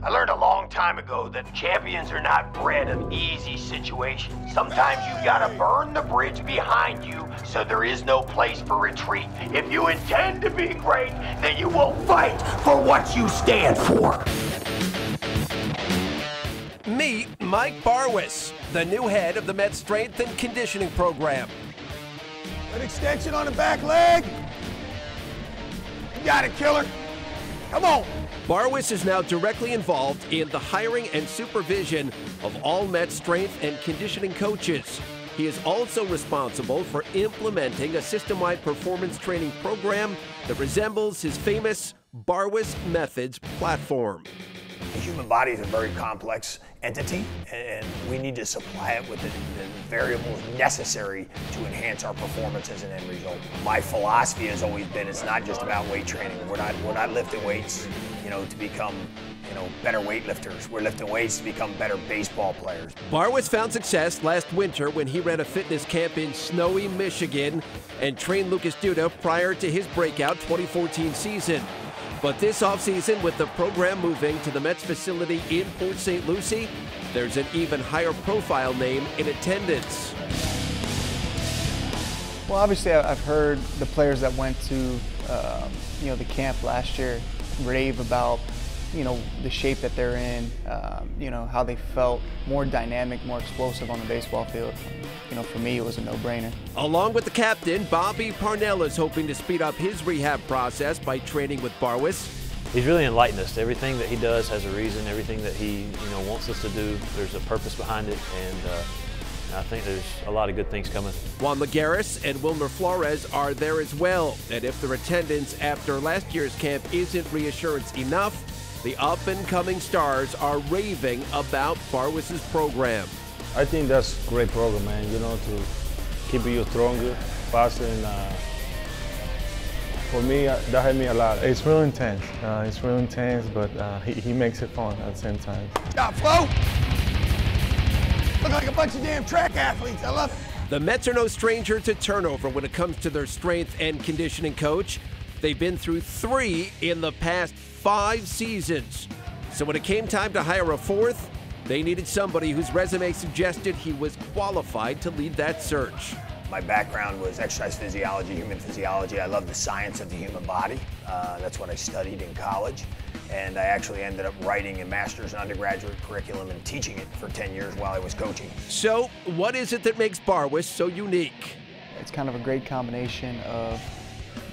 I learned a long time ago that champions are not bred of easy situations. Sometimes you gotta burn the bridge behind you so there is no place for retreat. If you intend to be great, then you will fight for what you stand for. Meet Mike Barwis, the new head of the Mets Strength and Conditioning Program. Good extension on the back leg. You got it, killer. Come on. Barwis is now directly involved in the hiring and supervision of all Mets strength and conditioning coaches. He is also responsible for implementing a system-wide performance training program that resembles his famous Barwis Methods platform. The human body is a very complex entity, and we need to supply it with the variables necessary to enhance our performance as an end result. My philosophy has always been it's not just about weight training. We're not lifting weights, to become, better weightlifters. We're lifting weights to become better baseball players. Barwis found success last winter when he ran a fitness camp in snowy Michigan and trained Lucas Duda prior to his breakout 2014 season. But this offseason, with the program moving to the Mets facility in Port St. Lucie, there's an even higher profile name in attendance. Well, obviously, I've heard the players that went to, the camp last year rave about, the shape that they're in, how they felt more dynamic, more explosive on the baseball field. For me, it was a no-brainer. Along with the captain, Bobby Parnell is hoping to speed up his rehab process by training with Barwis. He's really enlightened us. Everything that he does has a reason. Everything that he wants us to do, there's a purpose behind it, and I think there's a lot of good things coming. Juan Lagares and Wilmer Flores are there as well, and if their attendance after last year's camp isn't reassurance enough, the up-and-coming stars are raving about Barwis's program. I think that's a great program, man, to keep you stronger, faster, and for me, that helped me a lot. It's real intense. But he makes it fun at the same time. Stop, Flo! Look like a bunch of damn track athletes. I love it. The Mets are no stranger to turnover when it comes to their strength and conditioning coach. They've been through 3 in the past 5 seasons. So when it came time to hire a 4th, they needed somebody whose resume suggested he was qualified to lead that search. My background was exercise physiology, human physiology. I love the science of the human body. That's what I studied in college. And I actually ended up writing a master's and undergraduate curriculum and teaching it for 10 years while I was coaching. So what is it that makes Barwis so unique? It's kind of a great combination of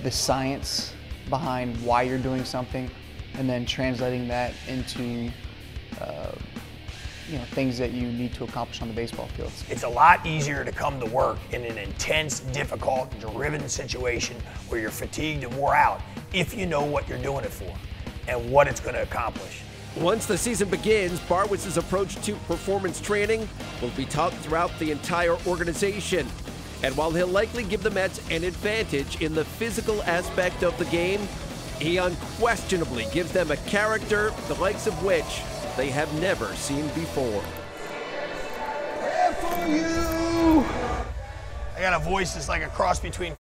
the science behind why you're doing something and then translating that into things that you need to accomplish on the baseball field. It's a lot easier to come to work in an intense, difficult, driven situation where you're fatigued and wore out if you know what you're doing it for and what it's going to accomplish. Once the season begins, Barwis's approach to performance training will be taught throughout the entire organization. And while he'll likely give the Mets an advantage in the physical aspect of the game, he unquestionably gives them a character the likes of which they have never seen before. There for you! I got a voice that's like a cross between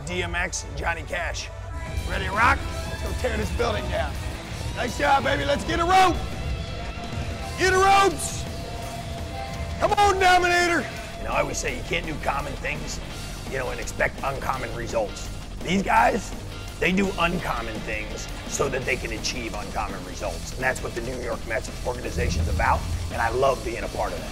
DMX and Johnny Cash. Ready to rock? Let's go tear this building down. Nice job, baby. Let's get a rope. Get a ropes. Come on, Dominator. I always say you can't do common things, and expect uncommon results. These guys, they do uncommon things so that they can achieve uncommon results. And that's what the New York Mets organization is about, and I love being a part of that.